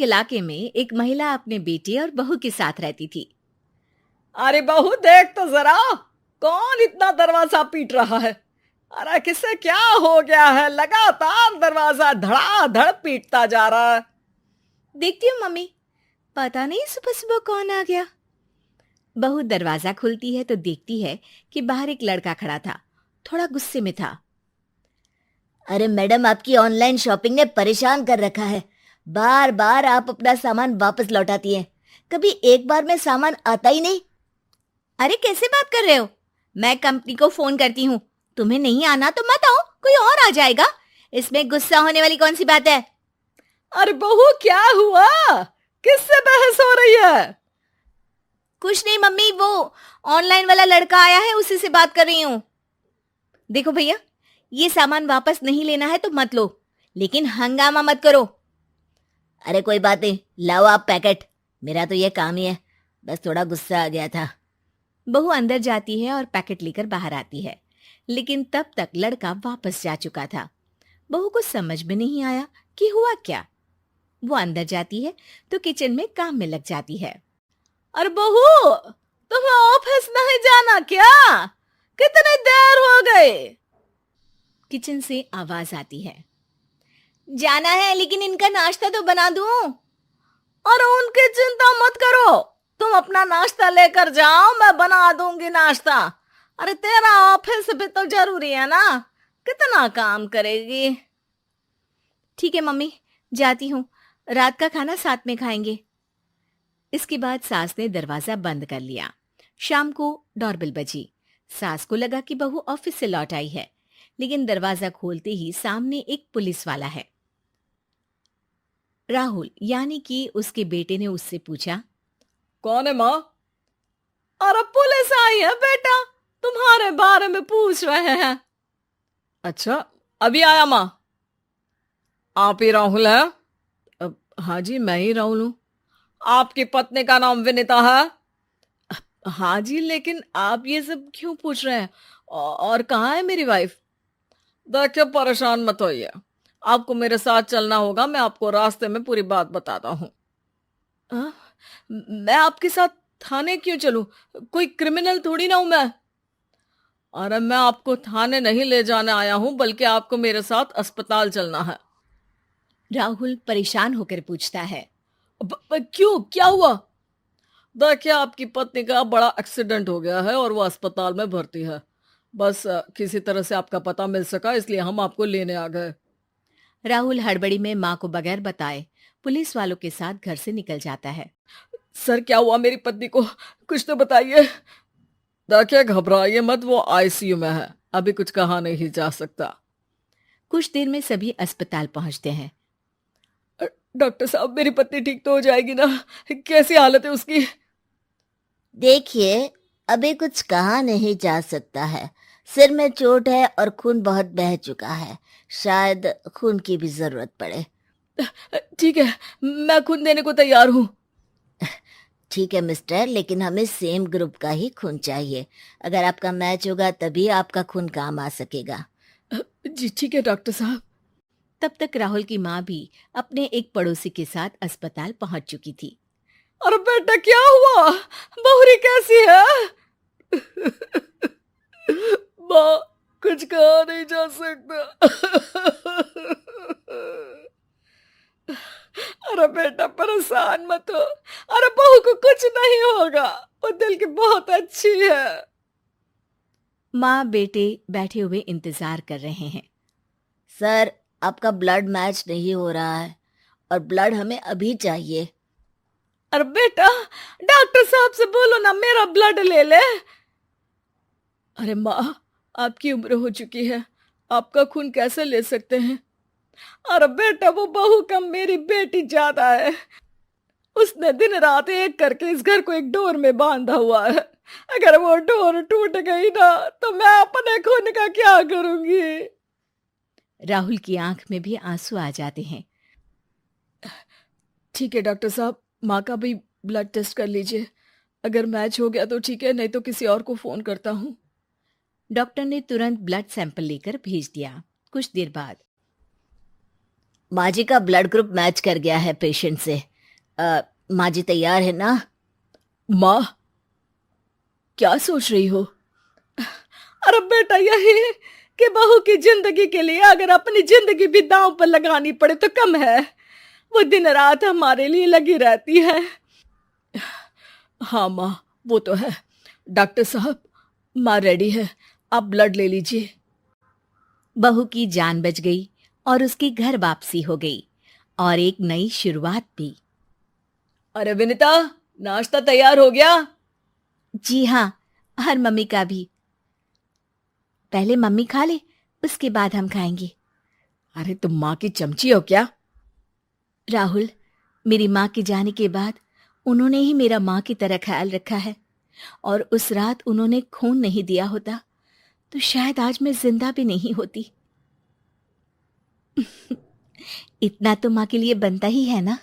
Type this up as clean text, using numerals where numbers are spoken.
एक इलाके में एक महिला अपने बेटे और बहू के साथ रहती थी। अरे बहू देख तो जरा, कौन इतना दरवाजा पीट रहा है? अरे किसे क्या हो गया है? लगातार दरवाजा धड़ाधड़ पीटता जा रहा है। देखती हूँ मम्मी, पता नहीं सुबह सुबह कौन आ गया। बहू दरवाजा खोलती है तो देखती है कि बाहर एक लड़का खड़ा था। थोड़ा गुस्से में था। अरे मैडम, आपकी ऑनलाइन शॉपिंग ने परेशान कर रखा है। बार बार आप अपना सामान वापस लौटाती हैं। कभी एक बार में सामान आता ही नहीं। अरे कैसे बात कर रहे हो? मैं कंपनी को फोन करती हूँ। तुम्हें नहीं आना तो मत आओ, कोई और आ जाएगा। इसमें गुस्सा होने वाली कौन सी बात है? अरे बहू क्या हुआ? किससे बहस हो रही है? कुछ नहीं मम्मी, वो ऑनलाइन वाला लड़का आया है, उसी से बात कर रही हूँ। देखो भैया, ये सामान वापस नहीं लेना है तो मत लो, लेकिन हंगामा मत करो। अरे कोई बात नहीं, लाओ आप पैकेट। मेरा तो ये काम ही है, बस थोड़ा गुस्सा आ गया था। बहू अंदर जाती है और पैकेट लेकर बाहर आती है, लेकिन तब तक लड़का वापस जा चुका था। बहू को समझ में नहीं आया कि हुआ क्या। वो अंदर जाती है तो किचन में काम में लग जाती है। अरे बहू, तुम्हें ऑफिस नहीं जाना क्या? कितनी देर हो गई? किचन से आवाज आती है। जाना है, लेकिन इनका नाश्ता तो बना दूं। और उनकी चिंता मत करो, तुम अपना नाश्ता लेकर जाओ, मैं बना दूंगी नाश्ता। अरे तेरा ऑफिस भी तो जरूरी है ना, कितना काम करेगी। ठीक है मम्मी, जाती हूँ, रात का खाना साथ में खाएंगे। इसके बाद सास ने दरवाजा बंद कर लिया। शाम को डोरबेल बजी। सास को लगा कि बहू ऑफिस से लौट आई है, लेकिन दरवाजा खोलते ही सामने एक पुलिस वाला है। राहुल यानी कि उसके बेटे ने उससे पूछा, कौन है माँ? अरे पुलिस आई है बेटा, तुम्हारे बारे में पूछ रहे हैं। अच्छा, अभी आया माँ। आप ही राहुल है? हाँ जी, मैं ही राहुल हूँ। आपकी पत्नी का नाम विनीता है? हाँ जी, लेकिन आप ये सब क्यों पूछ रहे हैं? और कहाँ है मेरी वाइफ? देखिए, परेशान मत होइए, आपको मेरे साथ चलना होगा। मैं आपको रास्ते में पूरी बात बताता हूँ। मैं आपके साथ थाने क्यों चलूं? कोई क्रिमिनल थोड़ी ना हूं मैं। अरे मैं आपको थाने नहीं ले जाने आया हूं, बल्कि आपको मेरे साथ अस्पताल चलना है। राहुल परेशान होकर पूछता है। क्यों, क्या हुआ? देखिए, आपकी पत्नी का बड़ा एक्सीडेंट हो गया है और वो अस्पताल में भर्ती है। बस किसी तरह से आपका पता मिल सका, इसलिए हम आपको लेने आ गए। राहुल हड़बड़ी में माँ को बगैर बताए पुलिस वालों के साथ घर से निकल जाता है। सर, क्या हुआ मेरी पत्नी को? कुछ तो बताइए। देखिए, घबराइए मत, वो आईसीयू में है, अभी कुछ कहा नहीं जा सकता। कुछ देर में सभी अस्पताल पहुंचते हैं। डॉक्टर साहब, मेरी पत्नी ठीक तो हो जाएगी ना? कैसी हालत है उसकी? देखिए, अभी कुछ कहा नहीं जा सकता है। सिर में चोट है और खून बहुत बह चुका है। शायद खून की भी जरूरत पड़े। ठीक है, मैं खून देने को तैयार हूँ। ठीक है मिस्टर, लेकिन हमें सेम ग्रुप का ही खून चाहिए। अगर आपका मैच होगा तभी आपका खून काम आ सकेगा। जी ठीक है डॉक्टर साहब। तब तक राहुल की माँ भी अपने एक पड़ोसी के साथ अस्पताल पहुंच चुकी थी। अरे बेटा, क्या हुआ? बहुरी कैसी है? माँ, कुछ कहा नहीं जा सकता। अरे बेटा, परेशान मत हो। अरे बहू को कुछ नहीं होगा, वो दिल की बहुत अच्छी है। माँ बेटे बैठे हुए इंतजार कर रहे हैं। सर, आपका ब्लड मैच नहीं हो रहा है और ब्लड हमें अभी चाहिए। अरे बेटा, डॉक्टर साहब से बोलो ना, मेरा ब्लड ले ले। अरे माँ, आपकी उम्र हो चुकी है, आपका खून कैसे ले सकते हैं? अरे बेटा, वो बहू कम मेरी बेटी ज्यादा है। उसने दिन रात एक करके इस घर को एक डोर में बांधा हुआ है। अगर वो डोर टूट गई ना, तो मैं अपने खून का क्या करूंगी? राहुल की आंख में भी आंसू आ जाते हैं। ठीक है डॉक्टर साहब, माँ का भी ब्लड टेस्ट कर लीजिए। अगर मैच हो गया तो ठीक है, नहीं तो किसी और को फोन करता हूँ। डॉक्टर ने तुरंत ब्लड सैंपल लेकर भेज दिया। कुछ देर बाद माँ जी का ब्लड ग्रुप मैच कर गया है पेशेंट से। माँ जी तैयार है ना? माँ, क्या सोच रही हो? अरे बेटा, यही कि बहू की जिंदगी के लिए अगर अपनी जिंदगी भी दांव पर लगानी पड़े तो कम है। वो दिन रात हमारे लिए लगी रहती है। हाँ माँ, वो तो है। डॉक्टर साहब, माँ रेडी है, आप ब्लड ले लीजिए। बहू की जान बच गई और उसकी घर वापसी हो गई और एक नई शुरुआत भी। अरे विनीता, नाश्ता तैयार हो गया? जी हाँ, और मम्मी का भी। पहले मम्मी खा ले, उसके बाद हम खाएंगे। अरे तुम माँ की चमची हो क्या? राहुल, मेरी माँ के जाने के बाद उन्होंने ही मेरा माँ की तरह ख्याल रखा है, और उस रात उन्होंने खून नहीं दिया होता तो शायद आज मैं जिंदा भी नहीं होती। इतना तो माँ के लिए बनता ही है ना।